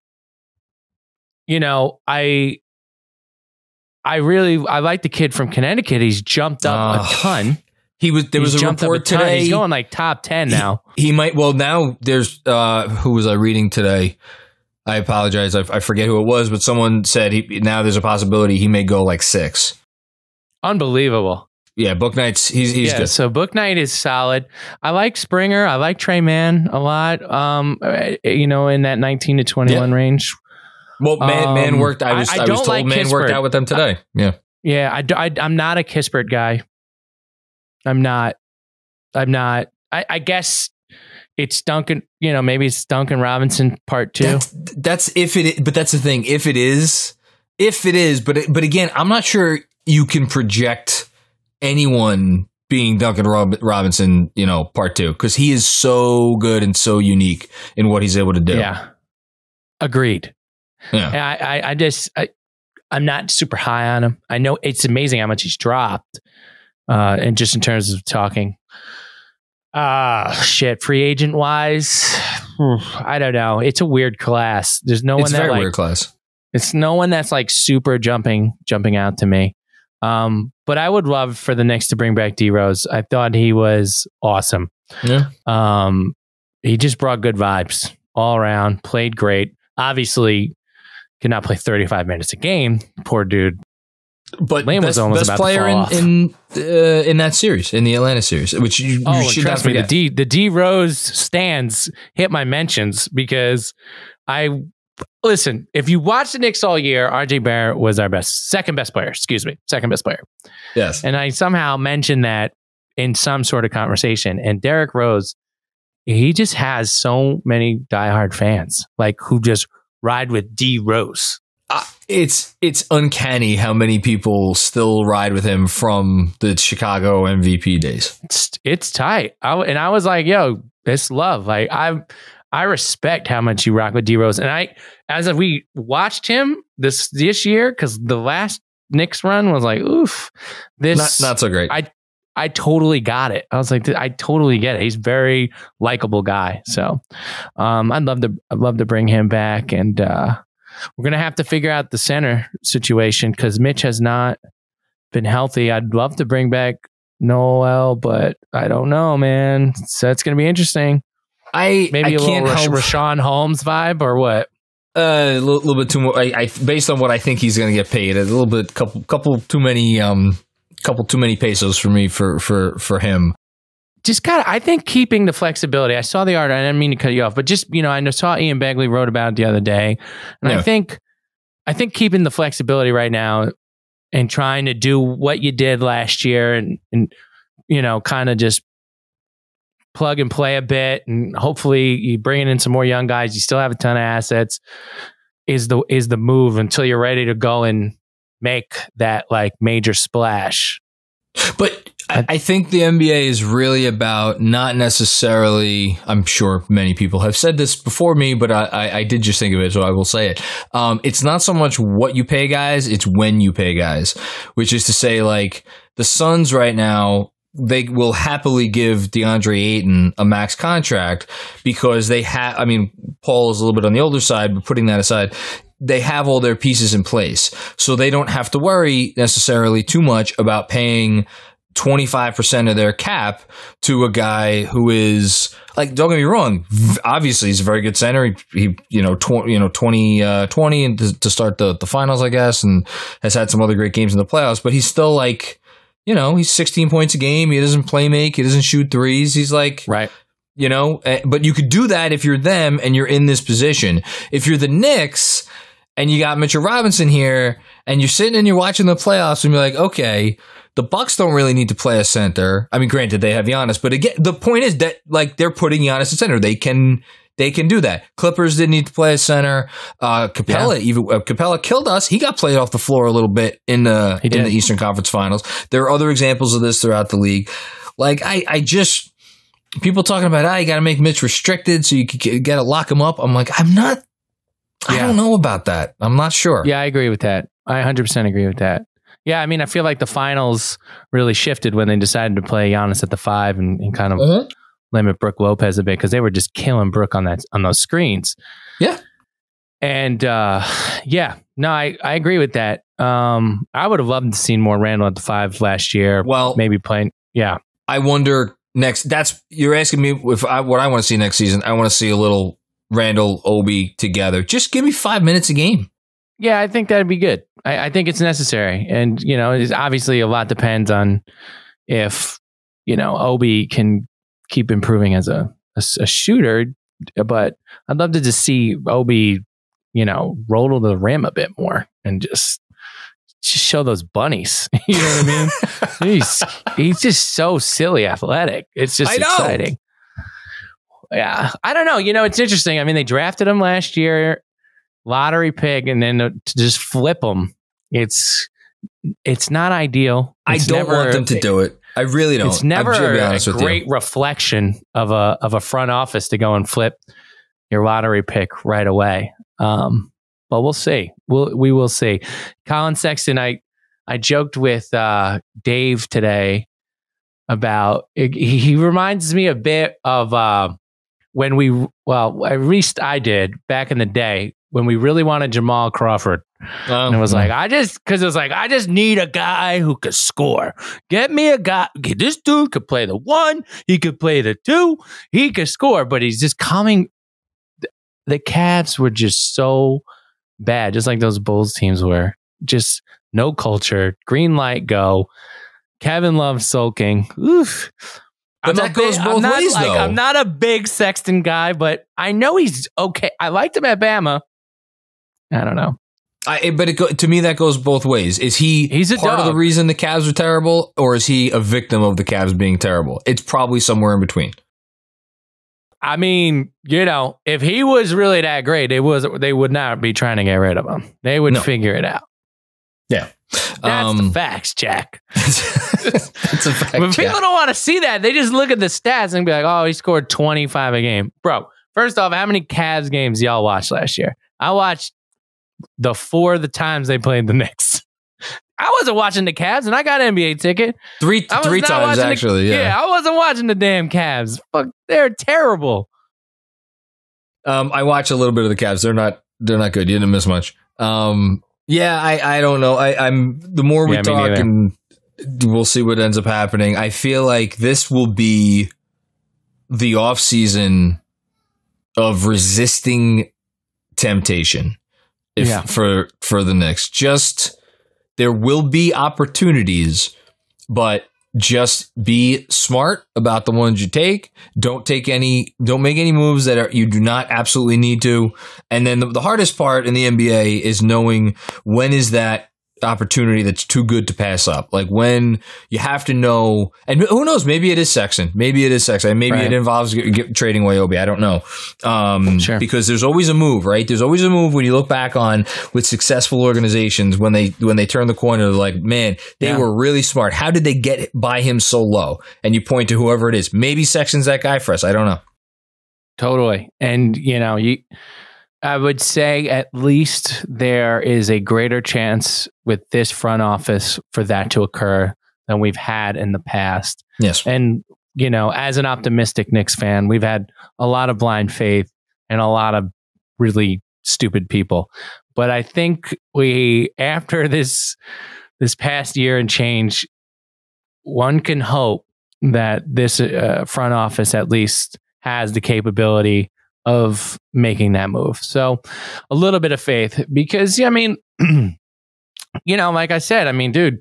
like the kid from Connecticut. He's jumped up a ton. There was a report today. He's going like top 10 now. He might. Well, now there's who was I reading today? I apologize. I forget who it was, but someone said now there's a possibility he may go like 6. Unbelievable. Yeah, Bouknight's he's good. So Bouknight is solid. I like Springer. I like Tre Mann a lot. In that 19 to 21 range. Well, Man worked. I was told like Man worked out with them today. I'm not a Kispert guy. I'm not. I guess it's Duncan. Maybe it's Duncan Robinson part 2. That's if it. But that's the thing. If it is. But again, I'm not sure you can project anyone being Duncan Robinson. Part 2, because he is so good and so unique in what he's able to do. Yeah. Agreed. Yeah. I'm not super high on him. I know it's amazing how much he's dropped. And just in terms of talking, free agent wise, I don't know. It's a weird class. There's no one that weird class. It's no one that's like super jumping out to me. But I would love for the Knicks to bring back D Rose. I thought he was awesome. Yeah. He just brought good vibes. all around, played great. Obviously, could not play 35 minutes a game. Poor dude. But Lane was almost best about player to fall off. in that series, in the Atlanta series, which you should not trust me, forget. the D Rose stands hit my mentions because listen, if you watch the Knicks all year, RJ Barrett was our second best player. Yes. And I somehow mentioned that in some sort of conversation. And Derrick Rose, he just has so many diehard fans, like who just ride with D Rose. It's uncanny how many people still ride with him from the Chicago MVP days. It's tight. I was like, yo, it's love. Like I respect how much you rock with D Rose. And as we watched him this year, because the last Knicks run was like, oof, this not so great. I totally got it. I was like, I totally get it. He's a very likable guy. So I'd love to bring him back. And we're gonna have to figure out the center situation because Mitch has not been healthy. I'd love to bring back Noel, but I don't know, man. So it's gonna be interesting. Maybe a little Rashawn Holmes vibe or what? A little bit too more. Based on what I think he's going to get paid, a little bit, couple too many pesos for me for him. Just I think keeping the flexibility. I saw the article. I didn't mean to cut you off, but just I saw Ian Begley wrote about it the other day, and yeah. I think keeping the flexibility right now and trying to do what you did last year and kind of just plug and play a bit, and hopefully you bring in some more young guys. You still have a ton of assets. Is the move until you're ready to go and make that like major splash. But I think the NBA is really about not necessarily. I'm sure many people have said this before me, but I did just think of it, so I will say it. It's not so much what you pay guys; it's when you pay guys. Which is to say, like the Suns right now, they will happily give DeAndre Ayton a max contract because they have, Paul is a little bit on the older side, but putting that aside, they have all their pieces in place. So they don't have to worry necessarily too much about paying 25% of their cap to a guy who is, like, don't get me wrong, obviously he's a very good center. He 20 and to start the finals, I guess, and has had some other great games in the playoffs, but he's still like, he's 16 points a game. He doesn't play make. He doesn't shoot threes. He's like, right. But you could do that if you're them and you're in this position. If you're the Knicks and you got Mitchell Robinson here and you're sitting and you're watching the playoffs and you're like, okay, the Bucks don't really need to play a center. Granted, they have Giannis, but again, the point is that like they're putting Giannis at center. They can do that. Clippers didn't need to play a center. Capella Capella killed us. He got played off the floor a little bit in the Eastern Conference Finals. There are other examples of this throughout the league. Like I just people talking about you got to make Mitch restricted so you got to lock him up. I'm like, I'm not. I don't know about that. I'm not sure. Yeah, I agree with that. I 100% agree with that. Yeah, I feel like the finals really shifted when they decided to play Giannis at the 5 and kind of limit Brook Lopez a bit because they were just killing Brook on those screens. Yeah. And I agree with that. I would have loved to see more Randall at the 5 last year. Well, maybe playing. Yeah. I wonder next. You're asking me what I want to see next season. I want to see a little Randall Obi together. Just give me 5 minutes a game. Yeah, I think that'd be good. I think it's necessary. And, it's obviously a lot depends on if, Obi can keep improving as a shooter, but I'd love to just see Obi, roll to the rim a bit more and just show those bunnies. You know what I mean? he's just so silly athletic. It's just exciting. Yeah. I don't know. It's interesting. They drafted him last year, lottery pick, and then to just flip him. It's not ideal. I don't want them to do it. I really don't. It's never a great reflection of a front office to go and flip your lottery pick right away. But we'll see. We will see. Colin Sexton, I joked with Dave today about he reminds me a bit of when at least I did back in the day when we really wanted Jamal Crawford. And it was like, I just need a guy who could score. Get me a guy. This dude could play the 1. He could play the 2. He could score, but he's just coming. the Cavs were just so bad, just like those Bulls teams were. Just no culture. Green light, go. Kevin Love sulking. Oof. But that goes both ways, though. I'm not a big Sexton guy, but I know he's okay. I liked him at Bama. I don't know. To me, that goes both ways. Is he's a part of the reason the Cavs are terrible, or is he a victim of the Cavs being terrible? It's probably somewhere in between. I mean, if he was really that great, they would not be trying to get rid of him. They would figure it out. Yeah. That's the facts, Jack. It's a fact. But people don't want to see that. They just look at the stats and be like, oh, he scored 25 a game. Bro, first off, how many Cavs games y'all watched last year? I watched the 4 of the times they played the Knicks. I wasn't watching the Cavs, and I got an NBA ticket. Three times, actually. Yeah, I wasn't watching the damn Cavs. Fuck, they're terrible. I watch a little bit of the Cavs. They're not good. You didn't miss much. Yeah, I don't know. I'm the more we talk, and we'll see what ends up happening. I feel like this will be the off season of resisting temptation. For the Knicks, just there will be opportunities, but just be smart about the ones you take. Don't make any moves that you do not absolutely need to. And then the hardest part in the NBA is knowing when is that opportunity that's too good to pass up. Like when you have to know, and who knows, maybe it is Sexton. Maybe it involves trading away Obi. I don't know. Sure. Because there's always a move, right? There's always a move when you look back on with successful organizations when they turn the corner, like, man, they were really smart. How did they get by him so low? And you point to whoever it is. Maybe Sexton's that guy for us. I don't know. Totally. And I would say at least there is a greater chance with this front office for that to occur than we've had in the past. Yes. And, as an optimistic Knicks fan, we've had a lot of blind faith and a lot of really stupid people. But I think after this past year and change, one can hope that this front office at least has the capability of making that move. So a little bit of faith, because like I said, dude,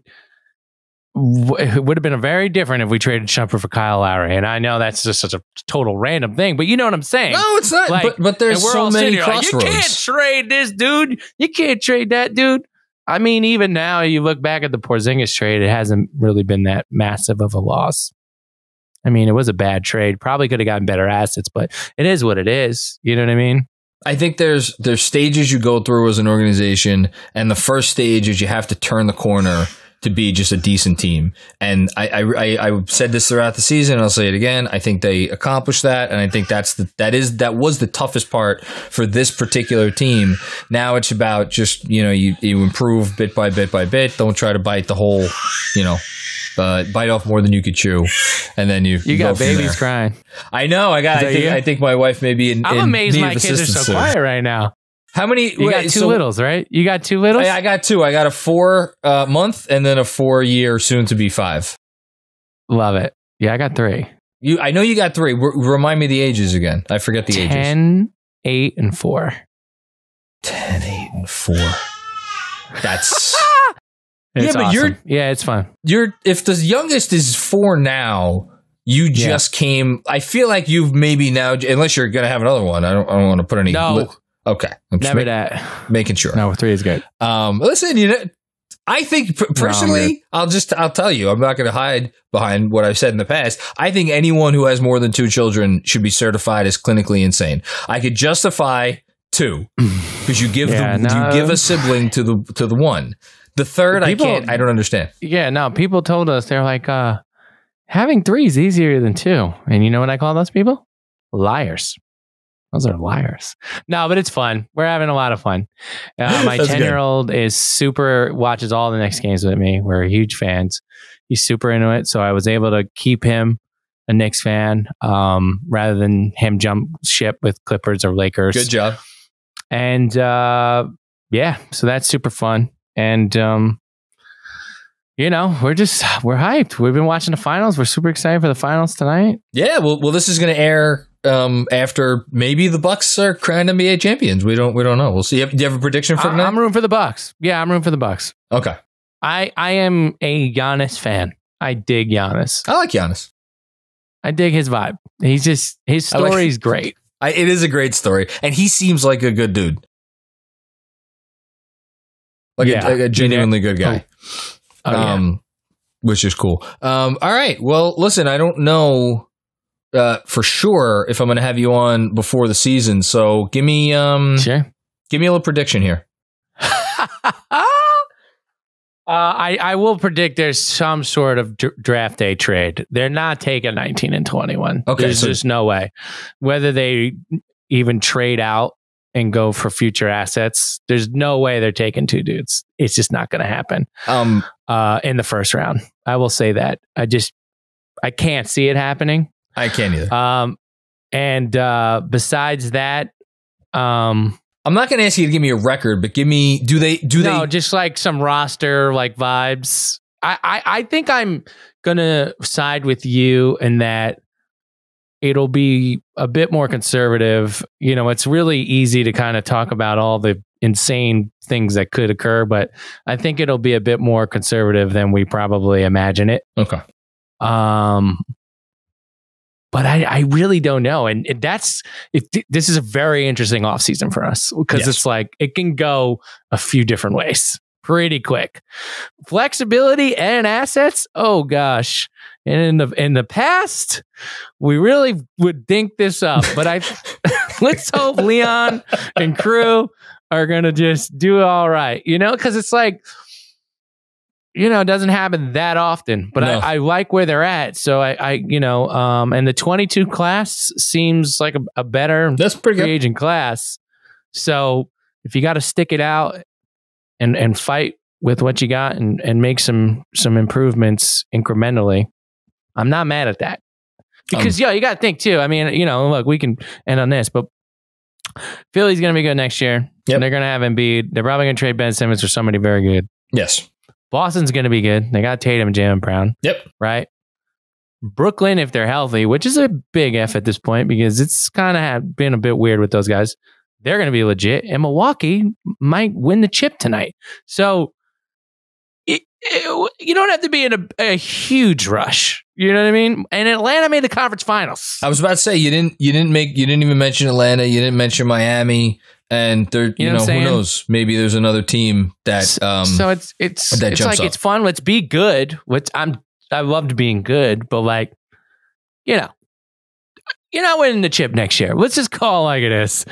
it would have been very different if we traded Shumpert for Kyle Lowry. And I know that's just such a total random thing, but you know what I'm saying? No, it's not. But there's so many crossroads. You can't trade this dude. You can't trade that dude. Even now you look back at the Porzingis trade, it hasn't really been that massive of a loss. It was a bad trade. Probably could have gotten better assets, but it is what it is. You know what I mean? I think there's stages you go through as an organization, and the first stage is you have to turn the corner to be just a decent team. And I said this throughout the season, and I'll say it again. I think they accomplished that, and I think that was the toughest part for this particular team. Now it's about just you improve bit by bit by bit. Don't try to bite the whole bite off more than you could chew, and then you got babies crying. I know. I think my wife may be in. I'm amazed my kids are so quiet right now. How many? You got two littles, right? You got two littles? I got two. I got a 4-month and then a 4-year, soon to be 5. Love it. Yeah, I got 3. I know you got 3. Remind me the ages again. I forget the ages. 10, 8, and 4. 10, 8, and 4. That's. It's awesome. It's fun. If the youngest is 4 now, you just came. I feel like you've maybe now, unless you're going to have another one. I don't want to put any. No. Okay. I'm just making sure. No, 3 is good. Listen, I think personally, I'll tell you, I'm not going to hide behind what I've said in the past. I think anyone who has more than 2 children should be certified as clinically insane. I could justify 2 because you give you give a sibling to the one. The third, I don't understand. Yeah, no, people told us, they're like, having 3 is easier than 2. And you know what I call those people? Liars. Those are liars. No, but it's fun. We're having a lot of fun. My 10-year-old watches all the Knicks games with me. We're huge fans. He's super into it. So I was able to keep him a Knicks fan rather than him jump ship with Clippers or Lakers. Good job. And so that's super fun. And, we're hyped. We've been watching the finals. We're super excited for the finals tonight. Yeah. Well, this is going to air after maybe the Bucks are crowned NBA champions. We don't know. We'll see. Do you have a prediction for tonight? I'm rooting for the Bucks. Yeah, I'm rooting for the Bucks. Okay. I am a Giannis fan. I dig Giannis. I like Giannis. I dig his vibe. His story's great. It is a great story, and he seems like a good dude. Like a genuinely good guy. Which is cool. All right. Well, listen, I don't know for sure if I'm going to have you on before the season. So give me sure. Give me a little prediction here. I will predict there's some sort of draft day trade. They're not taking 19 and 21. Okay, there's just no way. Whether they even trade out and go for future assets, there's no way they're taking two dudes. It's just not going to happen. In the first round, I will say that. I can't see it happening. I can't either. And besides that, I'm not going to ask you to give me a record, but give me, do they just like some roster like vibes. I think I'm going to side with you in that it'll be a bit more conservative. You know, it's really easy to kind of talk about all the insane things that could occur, but I think it'll be a bit more conservative than we probably imagine it. Okay. But I really don't know. And this is a very interesting offseason for us because It's like it can go a few different ways pretty quick. Flexibility and assets. Oh gosh. And in the past, we really would think this up. But let's hope Leon and crew are gonna just do all right. You know, because it's like, you know, it doesn't happen that often, but no. I like where they're at. So and the 22 class seems like a better that's pretty free agent class. So if you got to stick it out and fight with what you got and make some improvements incrementally, I'm not mad at that. Because you got to think too. I mean, you know, look, we can end on this, but Philly's going to be good next year. Yep. They're going to have Embiid. They're probably going to trade Ben Simmons for somebody very good. Yes. Boston's going to be good. They got Tatum and Jaylen Brown. Yep. Right? Brooklyn, if they're healthy, which is a big F at this point because it's kind of been a bit weird with those guys, they're going to be legit. And Milwaukee might win the chip tonight. So you don't have to be in a huge rush. You know what I mean? And Atlanta made the conference finals. I was about to say you didn't even mention Atlanta. You didn't mention Miami. And there, you know who knows? Maybe there's another team that. So it's like up. It's fun. Let's be good. I loved being good, but like, you know, you're not winning the chip next year. Let's just call it like it is.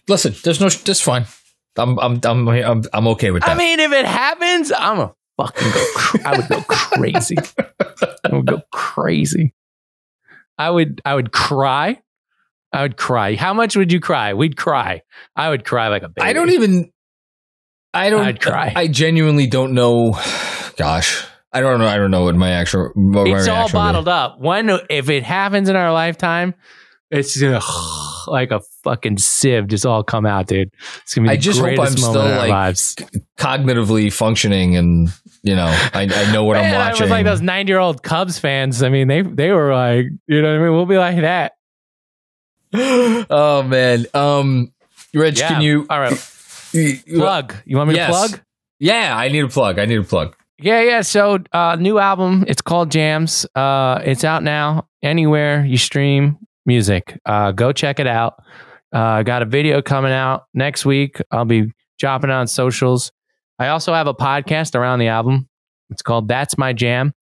Listen, that's fine. I'm okay with that. I mean, if it happens, I would go crazy. I would go crazy. I would cry. I would cry. How much would you cry? We'd cry. I would cry like a baby. I'd cry. I genuinely don't know. Gosh, I don't know. I don't know what my actual. It's all bottled up. If it happens in our lifetime, it's gonna like a fucking sieve just all come out, dude. It's gonna be. I just hope I'm still like cognitively functioning, and you know, I know what I'm watching. I was like those 90-year-old Cubs fans. I mean, they were like, you know what I mean? We'll be like that. Oh man, Rich, can you? All right, plug. You want me to plug? Yeah, I need a plug. Yeah. So, new album. It's called Jams. It's out now. Anywhere you stream music, go check it out. Got a video coming out next week. I'll be dropping it on socials. I also have a podcast around the album. It's called That's My Jam.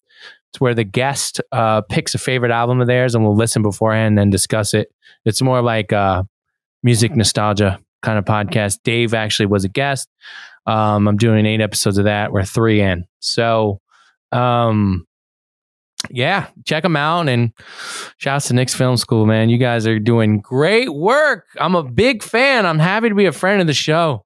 It's where the guest picks a favorite album of theirs and we'll listen beforehand and then discuss it. It's more like a music nostalgia kind of podcast. Dave actually was a guest. I'm doing 8 episodes of that. We're 3 in. So, yeah, check them out and shouts to Knicks Film School, man. You guys are doing great work. I'm a big fan. I'm happy to be a friend of the show.